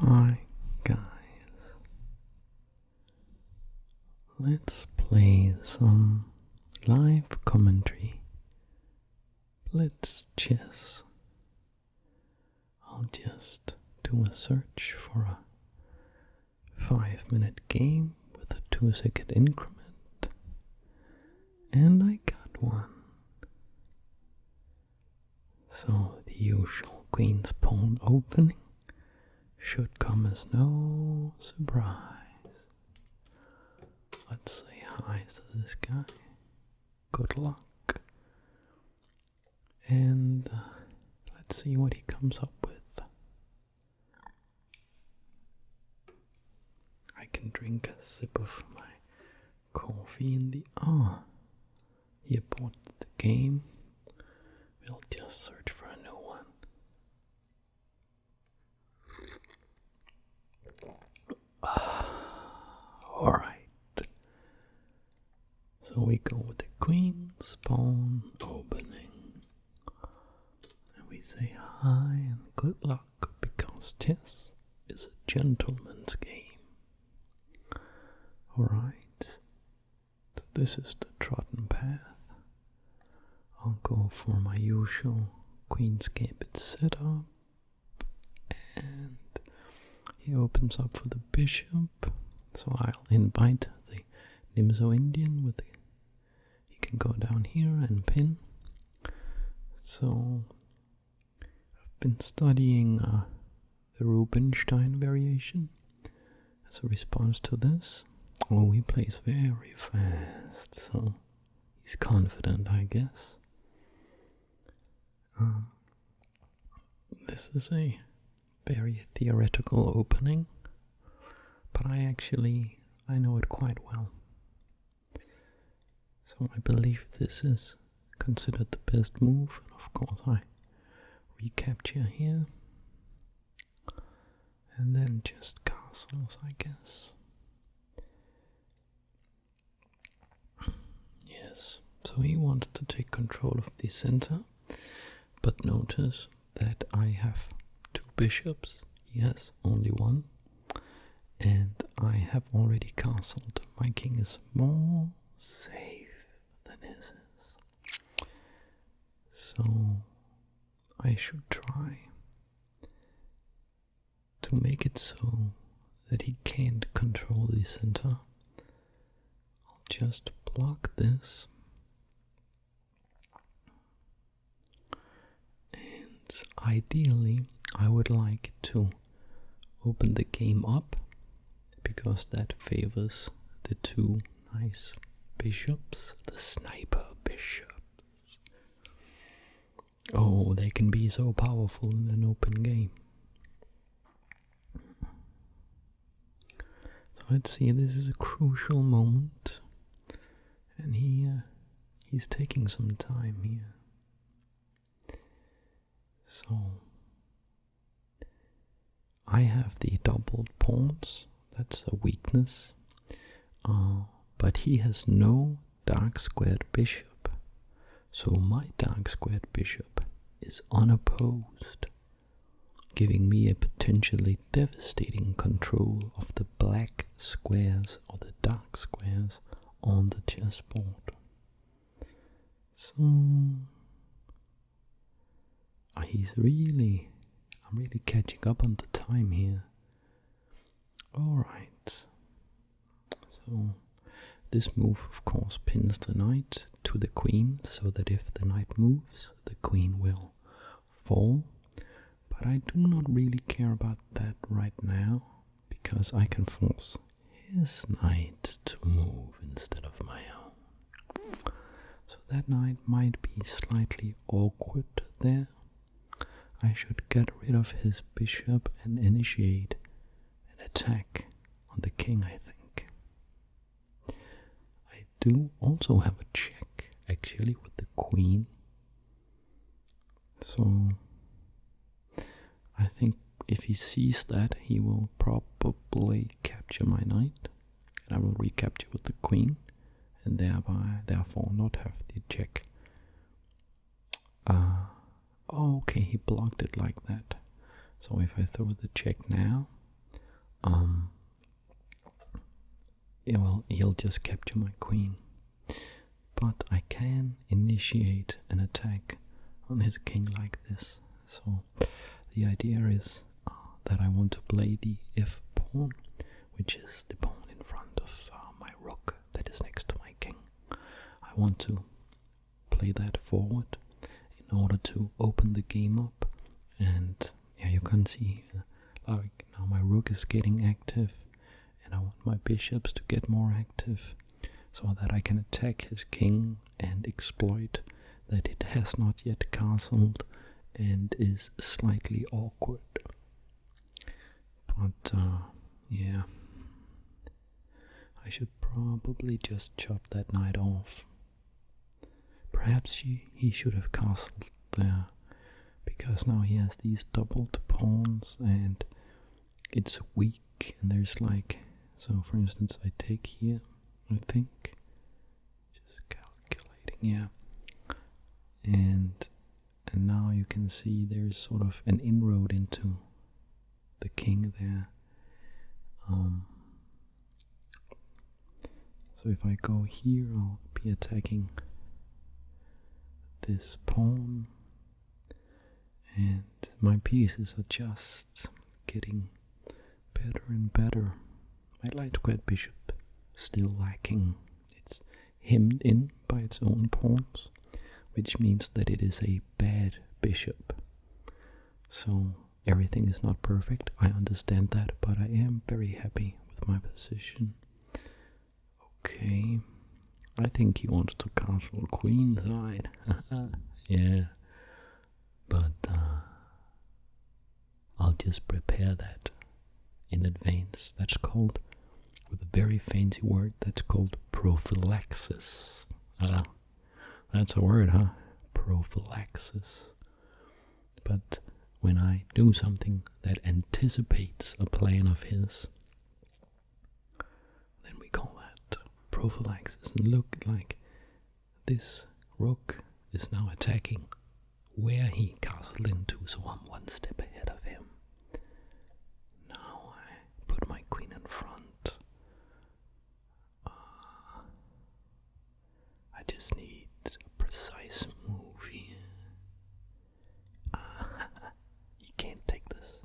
Hi guys, let's play some live commentary. Let's chess. I'll just do a search for a 5-minute game with a 2-second increment, and I got one. So the usual queen's pawn opening should come as no surprise. Let's say hi to this guy. Good luck. And let's see what he comes up with. I can drink a sip of my coffee in the... he bought the game. We'll just search for a new one. Alright. So we go with the queen's pawn opening. And we say hi and good luck, because chess is a gentleman's game. Alright. So this is the trodden path. I'll go for my usual queen's gambit setup. And he opens up for the bishop, so I'll invite the Nimzo Indian with the... He can go down here and pin. So I've been studying the Rubinstein variation as a response to this. Oh, he plays very fast, so he's confident, I guess. This is a very theoretical opening, but I know it quite well. So I believe this is considered the best move, and of course I recapture here, and then just castles, I guess. Yes, so he wants to take control of the center, but notice that I have 2 bishops, he has only 1, and I have already castled. My king is more safe than his is. So I should try to make it so that he can't control the center. I'll just block this. Ideally, I would like to open the game up, because that favors the 2 nice bishops, the sniper bishops. Oh, they can be so powerful in an open game. So let's see, this is a crucial moment, and he's taking some time here. So I have the doubled pawns, that's a weakness, but he has no dark squared bishop, so my dark squared bishop is unopposed, giving me a potentially devastating control of the black squares or the dark squares on the chessboard. So I'm really catching up on the time here. Alright. So this move of course pins the knight to the queen, so that if the knight moves, the queen will fall. But I do not really care about that right now, because I can force his knight to move instead of my own. So that knight might be slightly awkward there. I should get rid of his bishop and initiate an attack on the king, I think. I do also have a check, actually, with the queen. So I think if he sees that, he will probably capture my knight, and I will recapture with the queen, and therefore not have the check. Oh, okay, he blocked it like that. So if I throw the check now, Yeah, well, he'll just capture my queen. But I can initiate an attack on his king like this. So the idea is that I want to play the f pawn, which is the pawn in front of my rook that is next to my king. I want to play that forward in order to open the game up. And yeah, you can see like now my rook is getting active, and I want my bishops to get more active so that I can attack his king and exploit that it has not yet castled and is slightly awkward. But yeah, I should probably just chop that knight off. Perhaps he should have castled there, because now he has these doubled pawns and it's weak, and there's like, so for instance I take here, I think, just calculating, yeah, and now you can see there's sort of an inroad into the king there. So if I go here, I'll be attacking this pawn, and my pieces are just getting better and better. My light squared bishop still lacking. It's hemmed in by its own pawns, which means that it is a bad bishop. So everything is not perfect, I understand that, but I am very happy with my position. Okay, I think he wants to castle queenside. Yeah, but I'll just prepare that in advance. That's called, with a very fancy word, that's called prophylaxis. That's a word, huh? Prophylaxis. But when I do something that anticipates a plan of his, then we call that prophylaxis. And look, like this rook is now attacking where he castled into, so I'm one step ahead of him. Now I put my queen in front. I just need a precise move here. He can't take this,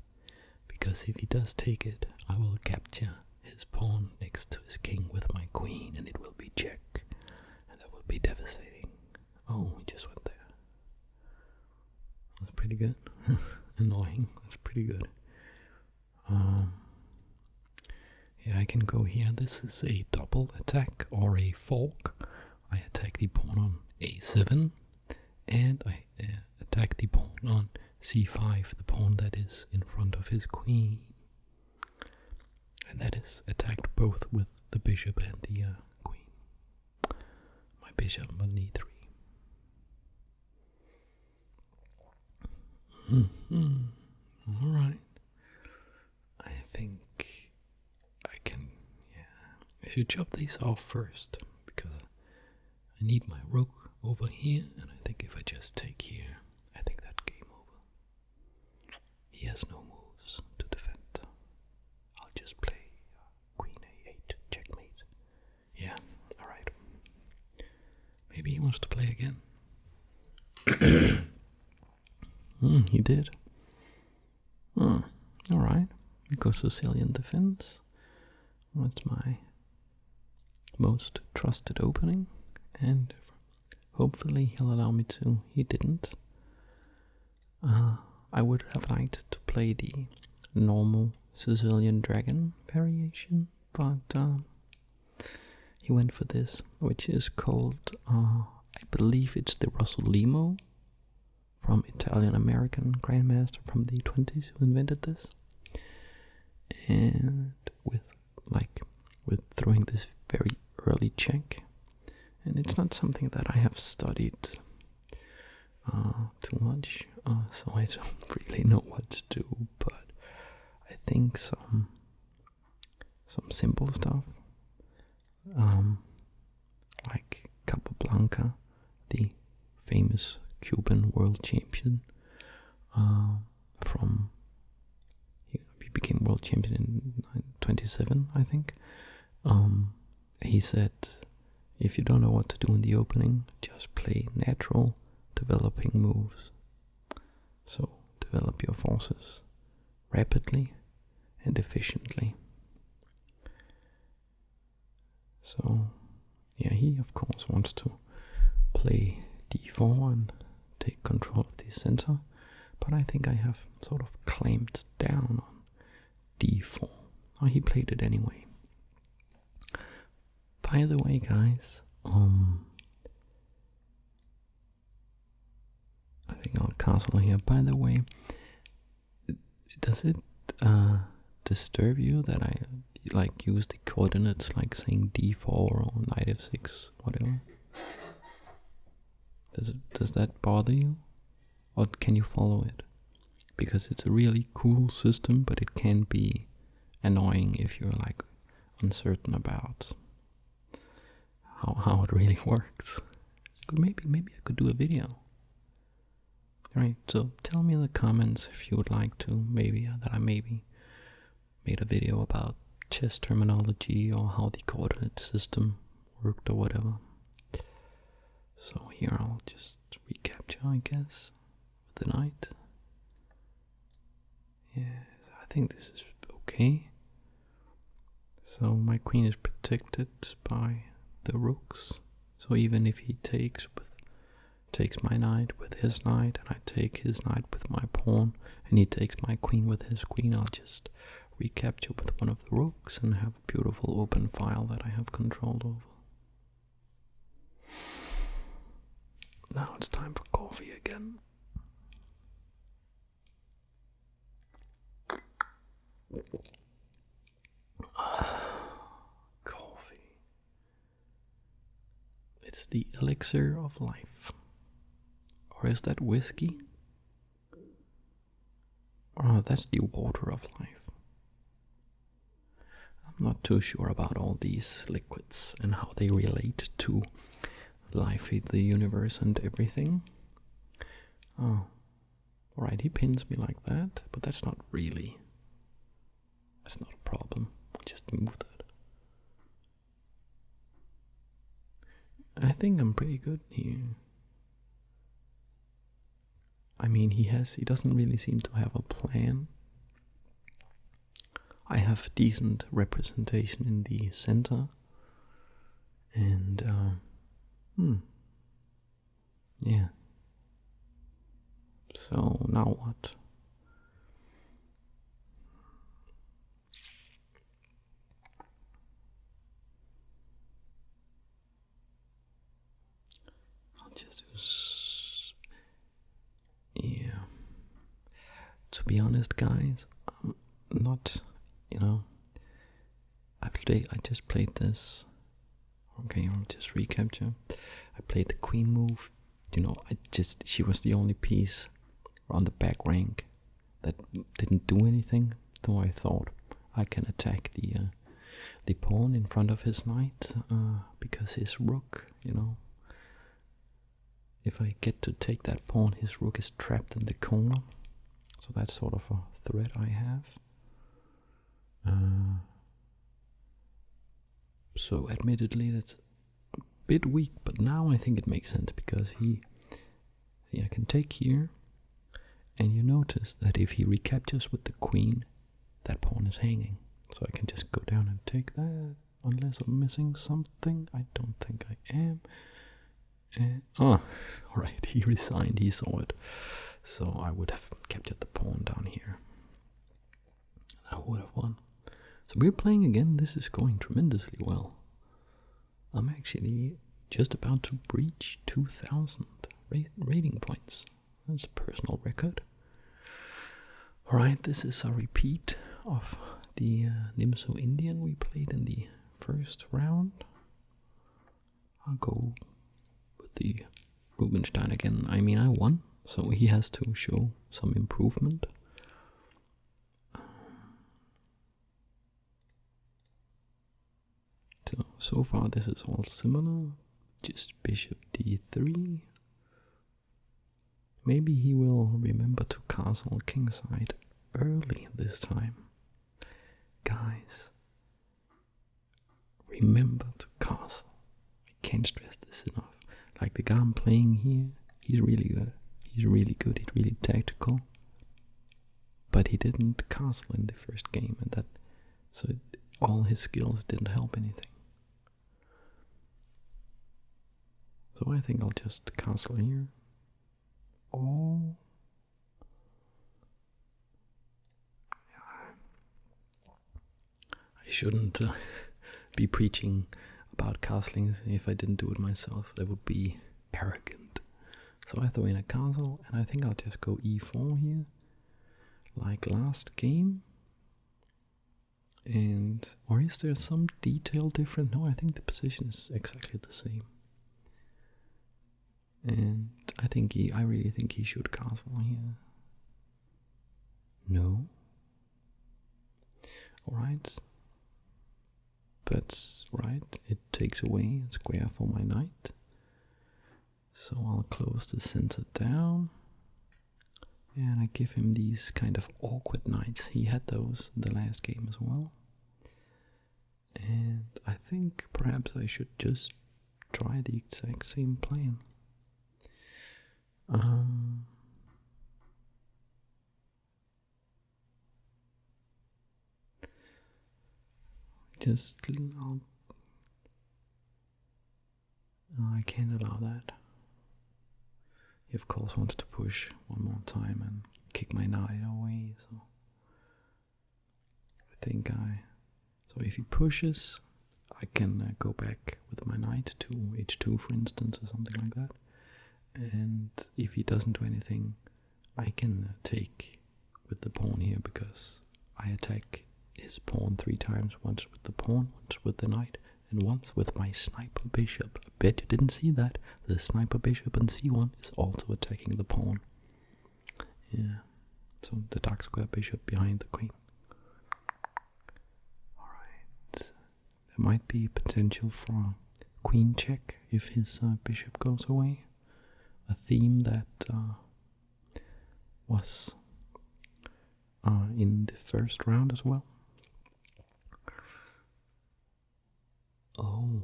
because if he does take it, I will capture his pawn next to his king with my queen, and it will be check, and that will be devastating. Oh, he just went there. That's pretty good. Annoying. That's pretty good. Yeah, I can go here. This is a double attack or a fork. I attack the pawn on a7, and I attack the pawn on c5, the pawn that is in front of his queen. And that is attacked both with the bishop and the queen. My bishop on e3. Alright. I think I can, yeah. I should chop these off first, because I need my rook over here, and I think if I just take here, I think that game over. He has no moves to defend. I'll just play queen a8, checkmate. Yeah, alright. Maybe he wants to play again. He did. Alright. We go Sicilian defense. That's my most trusted opening, and hopefully he'll allow me to. He didn't. I would have liked to play the normal Sicilian dragon variation, but he went for this, which is called, I believe it's the Rossolimo, from Italian-American grandmaster from the 20s who invented this. And with throwing this very early check, and it's not something that I have studied too much, so I don't really know what to do, but I think some simple stuff, like Capablanca, the famous Cuban world champion, he became world champion in 27, I think. He said, if you don't know what to do in the opening, just play natural developing moves. So develop your forces rapidly and efficiently. So yeah, he of course wants to play d4 and take control of the center, but I think I have sort of clamped down on d4. Oh, he played it anyway. By the way, guys, I think I'll castle here. By the way, does it disturb you that I like use the coordinates like saying d4 or knight f6, whatever? Does that bother you, or can you follow it? Because it's a really cool system, but it can be annoying if you're like uncertain about how it really works. Maybe I could do a video. Alright, so tell me in the comments if you would like to, maybe that I maybe made a video about chess terminology or how the coordinate system worked or whatever. So here I'll just recapture, I guess, with the knight. Yeah, I think this is okay. So my queen is protected by the rooks. So even if he takes my knight with his knight, and I take his knight with my pawn, and he takes my queen with his queen, I'll just recapture with one of the rooks and have a beautiful open file that I have control over. Now it's time for coffee again. Coffee. It's the elixir of life. Or is that whiskey? Oh, that's the water of life. I'm not too sure about all these liquids and how they relate to life, the universe, and everything. Oh, alright, he pins me like that, but that's not really. That's not a problem. I'll just move that. I think I'm pretty good here. I mean, he doesn't really seem to have a plan. I have decent representation in the center. And, yeah. So, now what? I'll just do yeah. To be honest, guys, I'm not, I just played this. Okay, I'll just recapture. I played the queen move. She was the only piece on the back rank that didn't do anything. Though I thought I can attack the pawn in front of his knight because his rook, if I get to take that pawn, his rook is trapped in the corner. So that's sort of a threat I have. So admittedly that's a bit weak, but now I think it makes sense because I can take here, and you notice that if he recaptures with the queen, that pawn is hanging. So I can just go down and take that, unless I'm missing something. I don't think I am. Alright, he resigned, he saw it. So I would have captured the pawn down here. I would have won. So we're playing again. This is going tremendously well. I'm actually just about to breach 2,000 rating points. That's a personal record. Alright, this is a repeat of the Nimso Indian we played in the first round. I'll go with the Rubinstein again. I mean, I won, so he has to show some improvement. So far this is all similar, just bishop d3. Maybe he will remember to castle kingside early this time. Guys, remember to castle. I can't stress this enough. Like the guy I'm playing here, he's really good. He's really good, he's really tactical. But he didn't castle in the first game, and that all his skills didn't help anything. So I think I'll just castle here. Oh. I shouldn't be preaching about castling if I didn't do it myself. That would be arrogant. So I throw in a castle, and I think I'll just go e4 here, like last game. And, or is there some detail different? No, I think the position is exactly the same. And I really think he should castle here. No. Alright. That's right, it takes away a square for my knight. So I'll close the center down. And I give him these kind of awkward knights. He had those in the last game as well. And I think perhaps I should just try the exact same plan. I can't allow that. He of course wants to push one more time and kick my knight away, so I think so if he pushes, I can go back with my knight to h2 for instance, or something like that. And if he doesn't do anything, I can take with the pawn here, because I attack his pawn 3 times, once with the pawn, once with the knight, and once with my sniper bishop. I bet you didn't see that. The sniper bishop on c1 is also attacking the pawn. Yeah, so the dark square bishop behind the queen. Alright, there might be potential for queen check if his bishop goes away. A theme that was in the first round as well. Oh.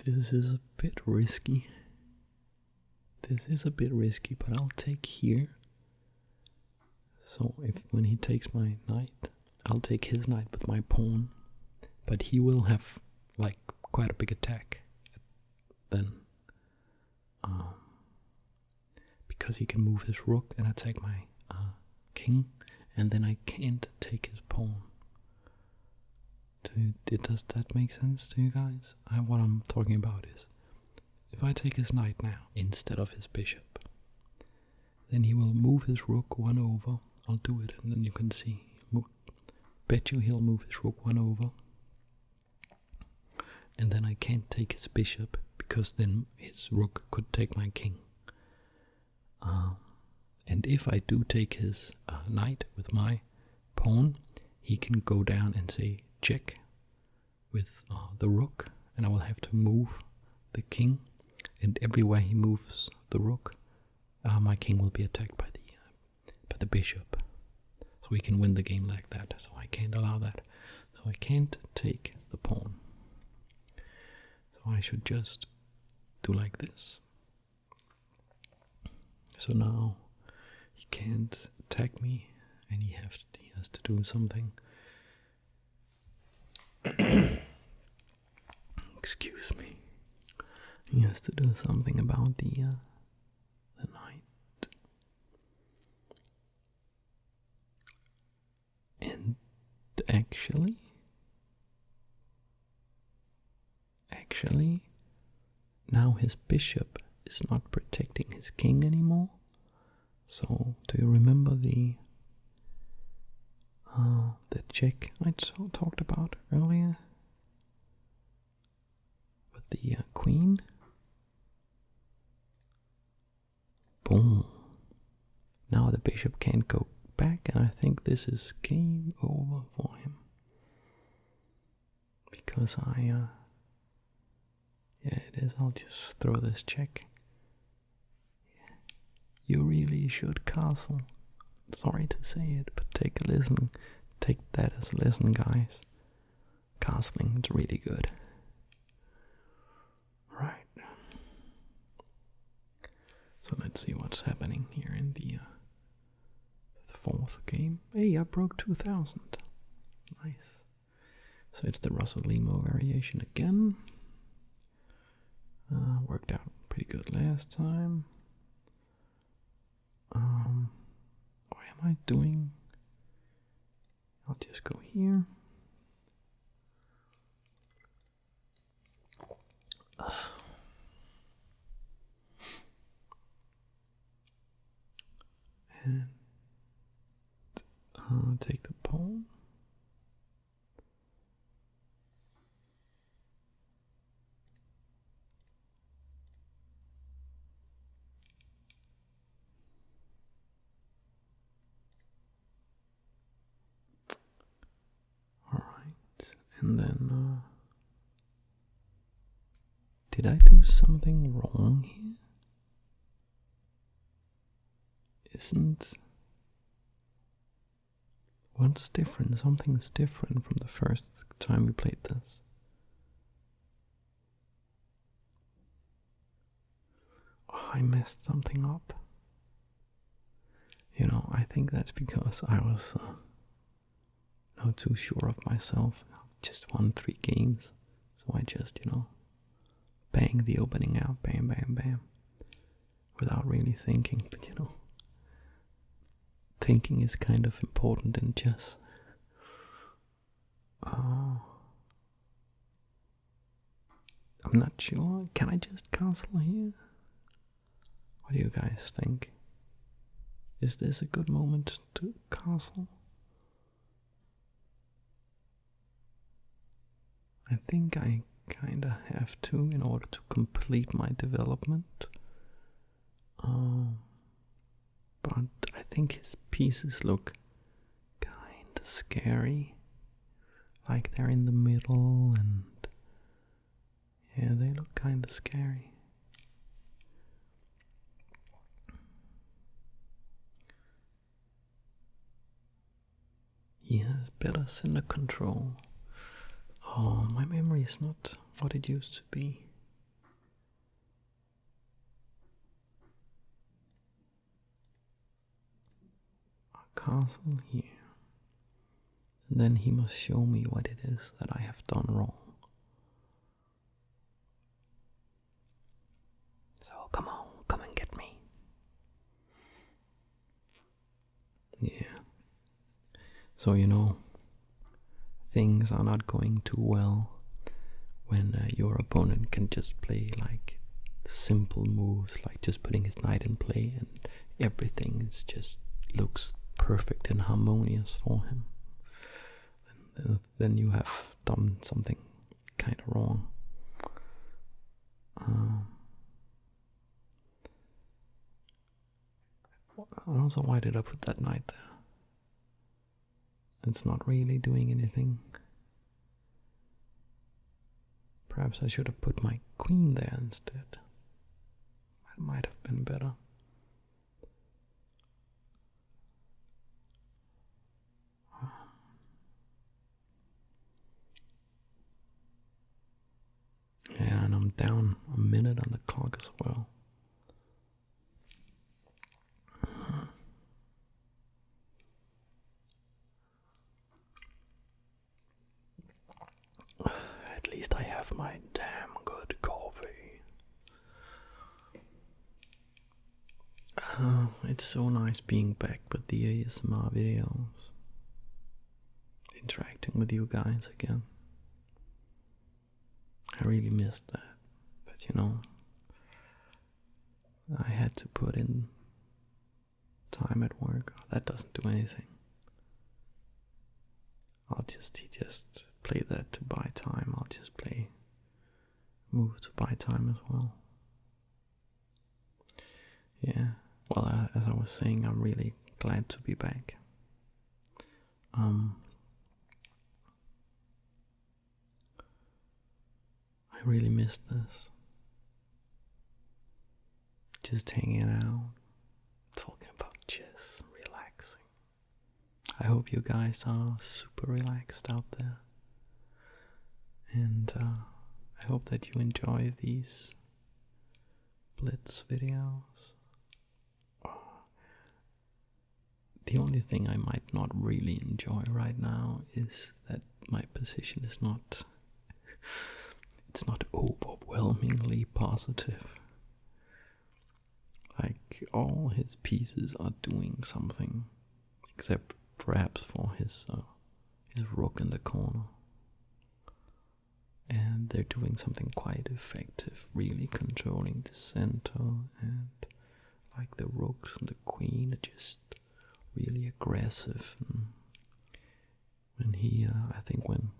This is a bit risky. But I'll take here. So when he takes my knight, I'll take his knight with my pawn, but he will have like quite a big attack then, because he can move his rook and attack my king, and then I can't take his pawn. Does that make sense to you guys? What I'm talking about is, if I take his knight now instead of his bishop, then he will move his rook 1 over. I'll do it, and then you can see. Bet you he'll move his rook 1 over, and then I can't take his bishop, because then his rook could take my king. And if I do take his knight with my pawn, he can go down and say check with the rook, and I will have to move the king, and everywhere he moves the rook, my king will be attacked by the bishop. So we can win the game like that. So I can't allow that. So I can't take the pawn. So I should just do like this. So now he can't attack me, and he has to do something. Excuse me. He has to do something about the knight. And actually, now his bishop is not protecting his king anymore. So, do you remember the check I talked about earlier with the queen? Boom. Now the bishop can't go back, and I think this is game over for him. Because yeah, it is. I'll just throw this check. You really should castle. Sorry to say it, but take a listen. Take that as a lesson, guys. Castling is really good. Right. So let's see what's happening here in the fourth game. Hey, I broke 2000. Nice. So it's the Russell-Limo variation again. Worked out pretty good last time. What am I doing? I'll just go here. And take the pawn. And then, did I do something wrong here? What's different? Something's different from the first time we played this. Oh, I messed something up. You know, I think that's because I was not too sure of myself. Just won 3 games, so I just, bang the opening out, bam, bam, bam, without really thinking. But thinking is kind of important in chess. I'm not sure. Can I just castle here? What do you guys think? Is this a good moment to castle? I think I kinda have to in order to complete my development. But I think his pieces look kinda scary. Like they're in the middle, and yeah, they look kinda scary. He has better center control. Oh, my memory is not what it used to be. A castle here. And then he must show me what it is that I have done wrong. So come on, come and get me. Yeah. So things are not going too well when your opponent can just play like simple moves, like just putting his knight in play, and everything is just looks perfect and harmonious for him. And then you have done something kind of wrong. Also, why did I put that knight there? It's not really doing anything. Perhaps I should have put my queen there instead. That might have been better. Yeah, and I'm down a minute on the clock as well. At least I have my damn good coffee. It's so nice being back with the ASMR videos. Interacting with you guys again. I really missed that. But I had to put in time at work. Oh, that doesn't do anything. He just play that to buy time. I'll just move to buy time as well. Yeah, well, as I was saying, I'm really glad to be back. I really missed this. Just hanging out, I hope you guys are super relaxed out there. And I hope that you enjoy these blitz videos. The only thing I might not really enjoy right now is that my position is not, it's not overwhelmingly positive. Like, all his pieces are doing something, except perhaps for his rook in the corner. And they're doing something quite effective, really controlling the center, and like the rooks and the queen are just really aggressive. And when he, I think when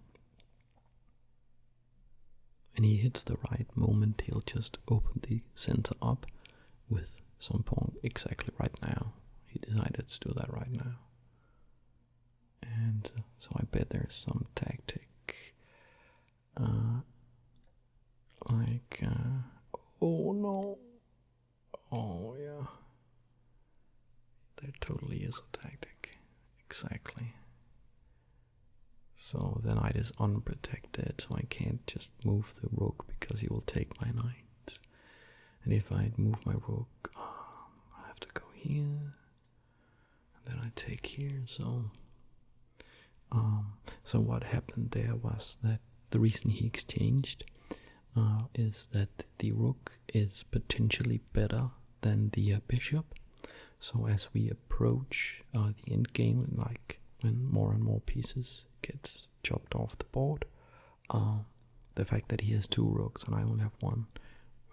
he hits the right moment, he'll just open the center up with some pawn exactly right now. He decided to do that right now. And so I bet there's some tactic. Oh no. Oh yeah. There totally is a tactic. Exactly. So the knight is unprotected, so I can't just move the rook because he will take my knight. And if I move my rook, I have to go here. And then I take here, so what happened there was that the reason he exchanged is that the rook is potentially better than the bishop. So as we approach the end game, like when more and more pieces get chopped off the board, the fact that he has two rooks and I only have one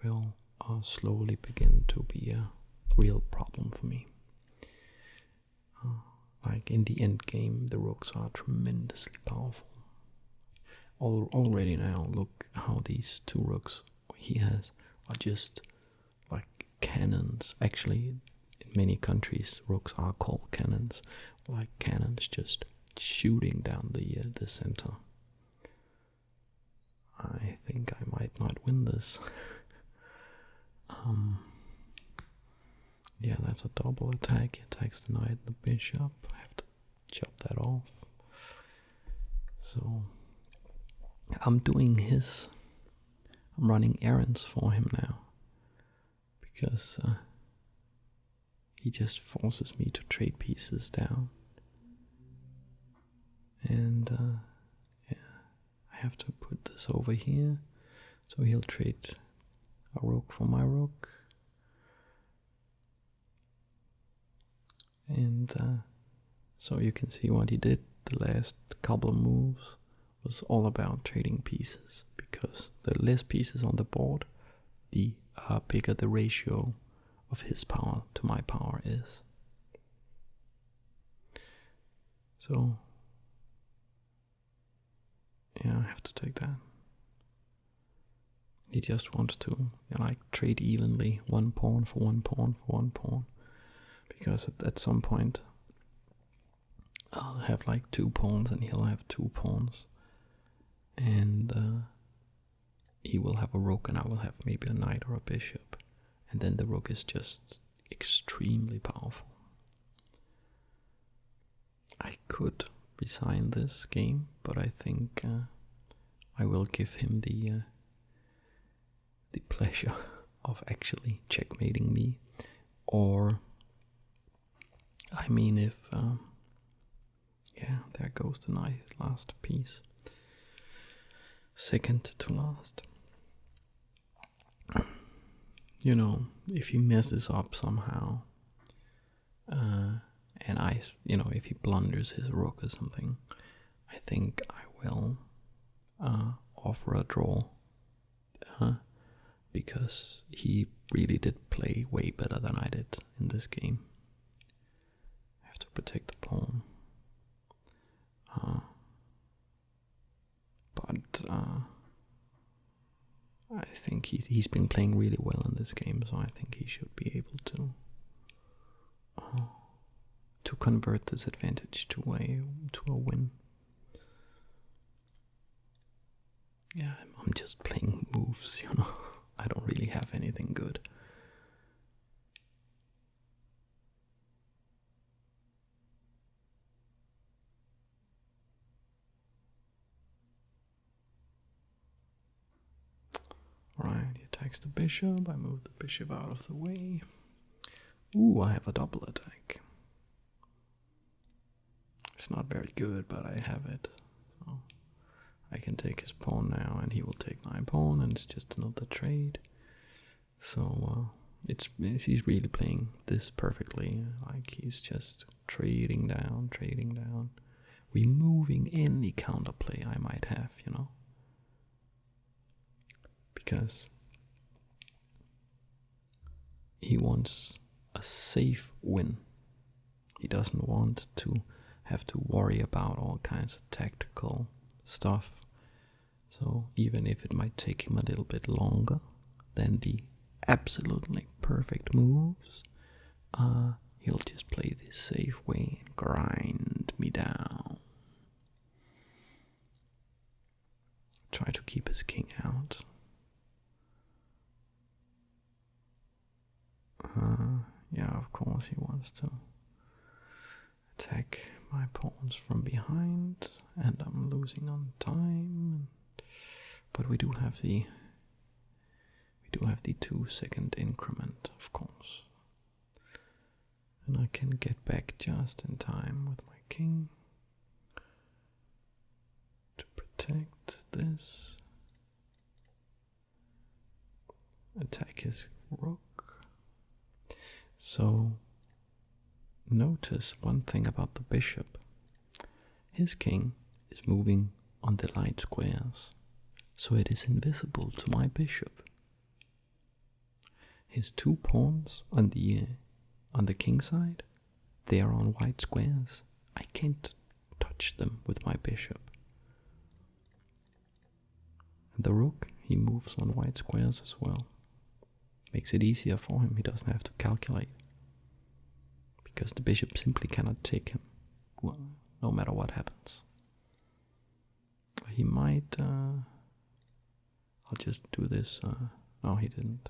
will slowly begin to be a real problem for me. Like in the end game, the rooks are tremendously powerful. Already now, look how these two rooks he has are just like cannons. Actually, in many countries, rooks are called cannons, like cannons just shooting down the center. I think I might not win this. Yeah, that's a double attack. He attacks the knight and the bishop. I have to chop that off. So I'm running errands for him now, because he just forces me to trade pieces down. And yeah, I have to put this over here, so he'll trade a rook for my rook. And so you can see what he did. The last couple of moves was all about trading pieces, because the less pieces on the board, the bigger the ratio of his power to my power is. So yeah, I have to take that. He just wants to like trade evenly, one pawn for one pawn for one pawn, because at some point I'll have like 2 pawns and he'll have 2 pawns, and he will have a rook and I will have maybe a knight or a bishop, and then the rook is just extremely powerful. I could resign this game, but I think I will give him the pleasure of actually checkmating me. Or I mean, if yeah, there goes the knight, last piece, second to last. You know, if he messes up somehow, and if he blunders his rook or something, I think I will offer a draw, because he really did play way better than I did in this game. I have to protect the pawn. But I think he's been playing really well in this game, so I think he should be able to convert this advantage to a win. Yeah, I'm just playing moves, you know. I don't really have anything good. attacks the bishop. I move the bishop out of the way. Ooh, I have a double attack. It's not very good, but I have it. So I can take his pawn now, and he will take my pawn, and it's just another trade. So he's really playing this perfectly. Like, he's just trading down, removing any counterplay I might have, you know. Because he wants a safe win. He doesn't want to have to worry about all kinds of tactical stuff. So even if it might take him a little bit longer than the absolutely perfect moves, he'll just play this safe way and grind me down. Try to keep his king out. Yeah, of course he wants to attack my pawns from behind, and I'm losing on time. But we do have the 2-second increment, of course, and I can get back just in time with my king to protect this. Attack his rook. So notice one thing about the bishop. His king is moving on the light squares, so it is invisible to my bishop. His 2 pawns on the king side, they are on white squares. I can't touch them with my bishop. And the rook, he moves on white squares as well. Makes it easier for him, he doesn't have to calculate. Because the bishop simply cannot take him, no matter what happens. He might, I'll just do this, no he didn't.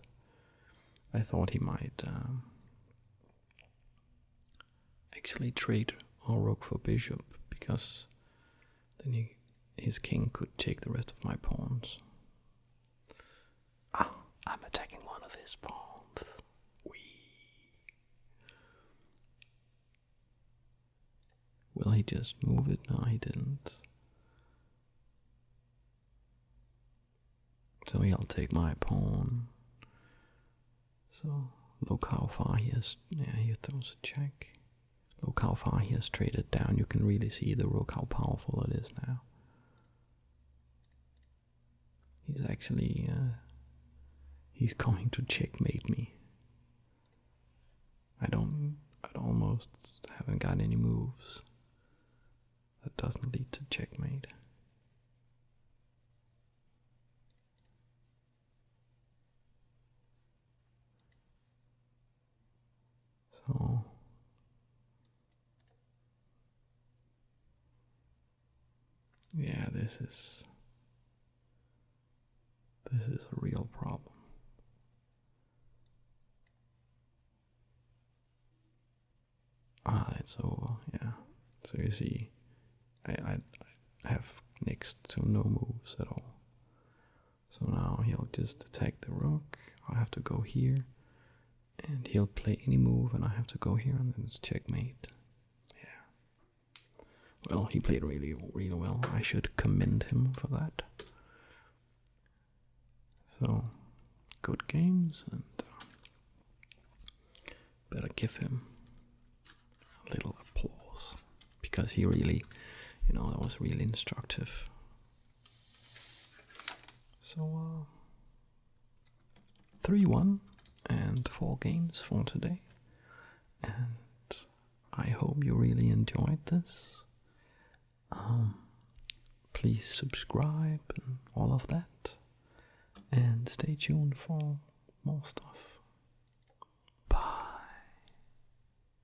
I thought he might actually trade our rook for bishop, because then his king could take the rest of my pawns. Ah, I'm attacking one of his pawns. Will he just move it? No, he didn't. So he'll take my pawn. So look how far he has. Yeah, he throws a check. Look how far he has traded down. You can really see the rook, how powerful it is now. He's actually he's going to checkmate me. I almost haven't got any moves that doesn't lead to checkmate. So yeah, this is a real problem. Ah, it's over, yeah. So you see, I have next to no moves at all. So now he'll just attack the rook. I have to go here, and he'll play any move, and I have to go here, and then it's checkmate. Yeah. Well, he played really, really well. I should commend him for that. So, good games, and better give him a little applause, because he really, that was really instructive. So, 3-1 and 4 games for today, and I hope you really enjoyed this. Please subscribe and all of that, and stay tuned for more stuff.